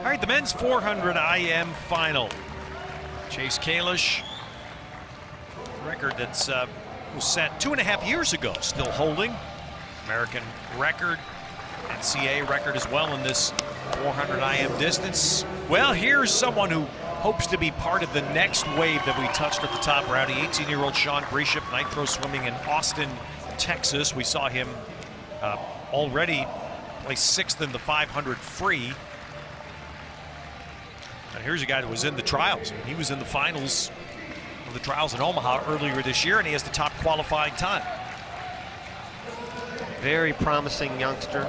All right, the men's 400 IM final. Chase Kalish, record that's was set 2.5 years ago, still holding. American record, NCAA record as well in this 400 IM distance. Well, here's someone who hopes to be part of the next wave that we touched at the top, Rowdy. 18-year-old Sean Grisham, night throw swimming in Austin, Texas. We saw him already place 6th in the 500 free. And here's a guy that was in the trials. I mean, he was in the finals of the trials in Omaha earlier this year, and he has the top qualifying time. Very promising youngster.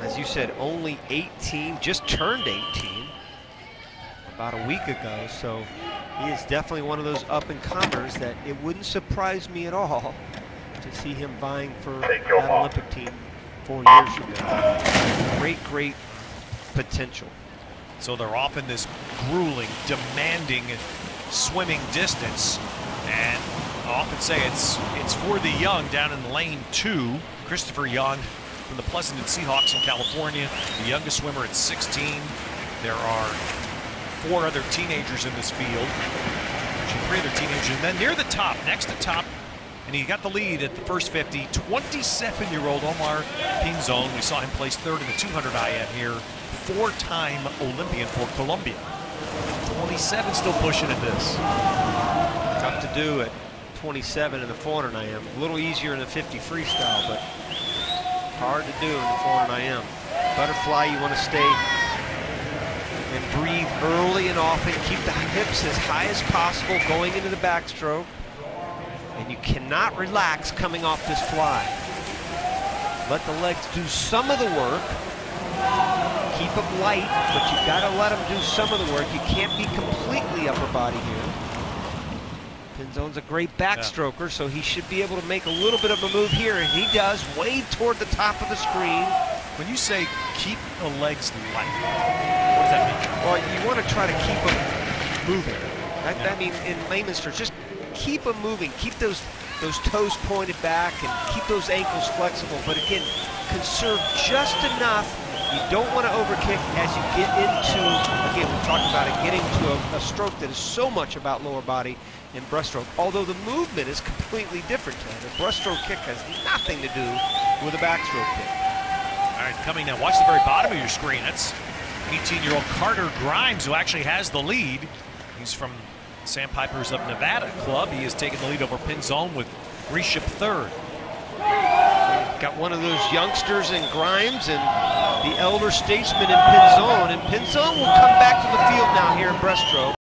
As you said, only 18, just turned 18 about a week ago. So he is definitely one of those up-and-comers that it wouldn't surprise me at all to see him vying for that Olympic team 4 years from now. Great potential. So they're off in this grueling, demanding swimming distance, and I often say it's for the young down in lane 2. Christopher Young from the Pleasanton Seahawks in California, the youngest swimmer at 16. There are 4 other teenagers in this field, actually 3 other teenagers, and then near the top, next to top, and he got the lead at the first 50, 27-year-old Omar Pinzon. We saw him place 3rd in the 200 IM here, 4-time Olympian for Colombia. 27 still pushing at this. Tough to do at 27 in the 400 IM. A little easier in the 50 freestyle, but hard to do in the 400 IM. Butterfly, you want to stay and breathe early and often. Keep the hips as high as possible going into the backstroke. And you cannot relax coming off this fly. Let the legs do some of the work. Keep them light, but you've got to let them do some of the work. You can't be completely upper body here. Pinzon's a great backstroker, so he should be able to make a little bit of a move here, and he does, way toward the top of the screen. When you say keep the legs light, what does that mean? Well, you want to try to keep them moving. I mean, in layman's terms, just keep them moving. Keep those toes pointed back and keep those ankles flexible. But again, conserve just enough. You don't want to overkick as you get into, again, we talked about it, getting to a stroke that is so much about lower body and breaststroke, although the movement is completely different. The breaststroke kick has nothing to do with a backstroke kick. All right, coming now, watch the very bottom of your screen. That's 18-year-old Carter Grimes, who actually has the lead. He's from Sandpipers of Nevada club. He has taken the lead over Pinzon with Grisham 3rd. Got one of those youngsters in Grimes and the elder statesman in Pinzon, and Pinzon will come back to the field now here in breaststroke.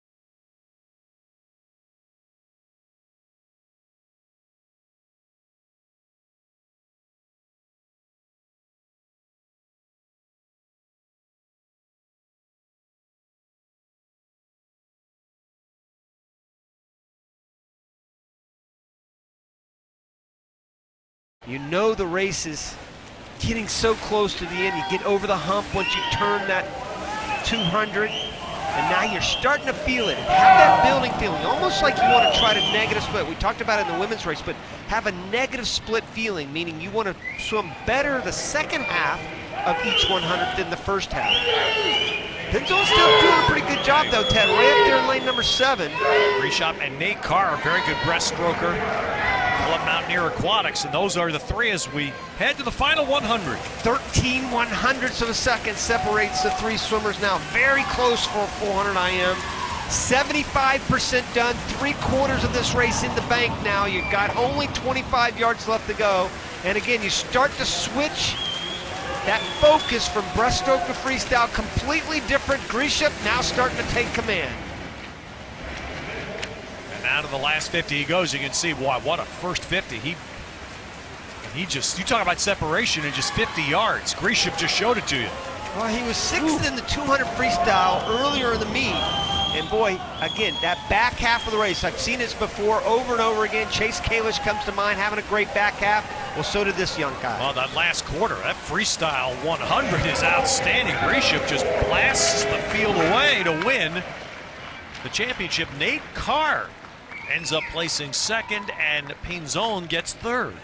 You know the race is getting so close to the end. You get over the hump once you turn that 200, and now you're starting to feel it. Have that building feeling, almost like you want to try to negative split. We talked about it in the women's race, but have a negative split feeling, meaning you want to swim better the second half of each 100 than the first half. Pinzon's still doing a pretty good job, though, Ted. Right up there in lane number 7. Grisham and Nate Carr, a very good breaststroker. Club Mountaineer Aquatics, and those are the 3 as we head to the final 100. 13 100ths of a second separates the 3 swimmers now. Very close for a 400 IM. 75% done, 3/4 of this race in the bank now. You've got only 25 yards left to go. And again, you start to switch that focus from breaststroke to freestyle, completely different. Grisham now starting to take command. Out of the last 50 he goes. You can see, boy, what a first 50. He just, you talk about separation in just 50 yards. Grisham just showed it to you. Well, he was 6th in the 200 freestyle earlier in the meet. And boy, again, that back half of the race, I've seen this before over and over again. Chase Kalish comes to mind, having a great back half. Well, so did this young guy. Well, that last quarter, that freestyle 100 is outstanding. Grisham just blasts the field away to win the championship. Nate Carr ends up placing 2nd, and Pinzon gets 3rd.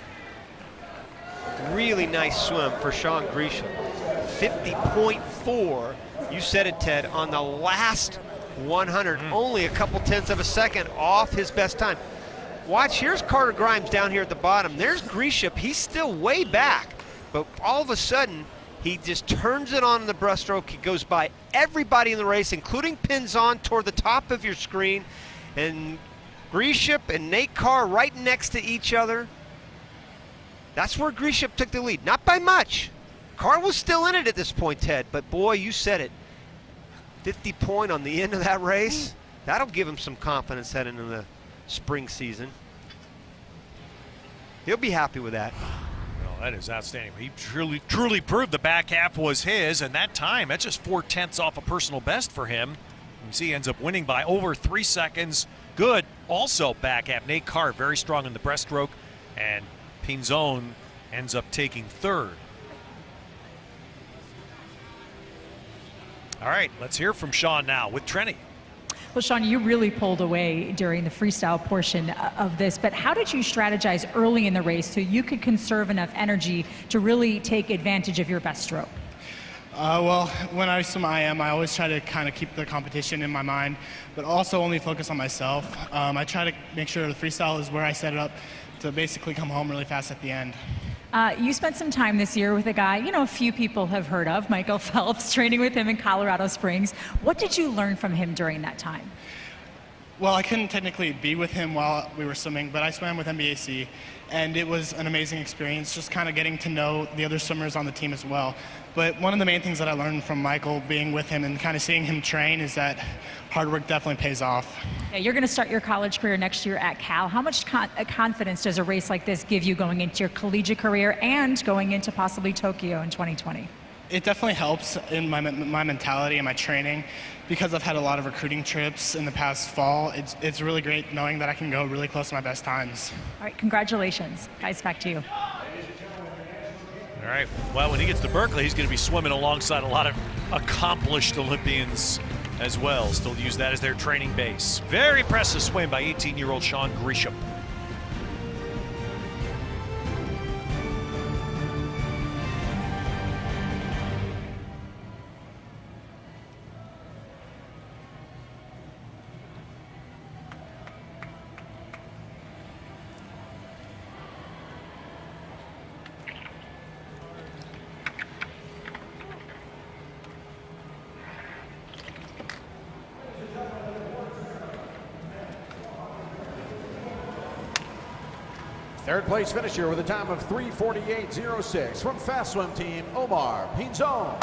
Really nice swim for Sean Grisham. 50.4 You said it, Ted, on the last 100, only a couple tenths of a second off his best time. Watch, here's Carter Grimes down here at the bottom. There's Grisham, he's still way back, but all of a sudden, he just turns it on in the breaststroke. He goes by everybody in the race, including Pinzon toward the top of your screen, and Grisham and Nate Carr right next to each other. That's where Grisham took the lead, not by much. Carr was still in it at this point, Ted, but boy, you said it. 50 point on the end of that race, that'll give him some confidence heading into the spring season. He'll be happy with that. Well, that is outstanding. He truly proved the back half was his, and that time, that's just 4/10 off a personal best for him. You see, he ends up winning by over 3 seconds. Good, also back half. Nate Carr, very strong in the breaststroke, and Pinzon ends up taking third. All right, let's hear from Sean now with Trenny. Well, Sean, you really pulled away during the freestyle portion of this, but how did you strategize early in the race so you could conserve enough energy to really take advantage of your best stroke? Well, when I swim IM, I always try to kind of keep the competition in my mind, but also only focus on myself. I try to make sure the freestyle is where I set it up to basically come home really fast at the end. You spent some time this year with a guy, you know, a few people have heard of, Michael Phelps, training with him in Colorado Springs. What did you learn from him during that time? Well, I couldn't technically be with him while we were swimming, but I swam with MBAC, and it was an amazing experience, just kind of getting to know the other swimmers on the team as well. But one of the main things that I learned from Michael being with him and kind of seeing him train is that hard work definitely pays off. Yeah, you're going to start your college career next year at Cal. How much confidence does a race like this give you going into your collegiate career and going into possibly Tokyo in 2020? It definitely helps in my mentality and my training because I've had a lot of recruiting trips in the past fall. It's really great knowing that I can go really close to my best times. All right, congratulations. Guys, back to you. All right, well, when he gets to Berkeley, he's going to be swimming alongside a lot of accomplished Olympians as well. Still use that as their training base. Very impressive swim by 18-year-old Sean Grisham. Third place finisher with a time of 3:48.06 from Fast Swim Team, Omar Pinzon.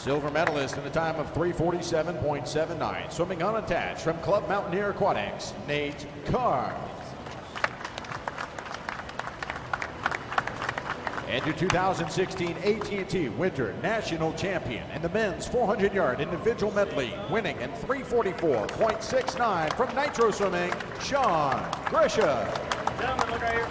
Silver medalist in a time of 3:47.79, swimming unattached from Club Mountaineer Aquatics, Nate Carr. And your 2016 AT&T Winter National Champion in the men's 400-yard individual medley, winning in 3:44.69 from Nitro Swimming, Sean Grisham. Gentlemen, look right here.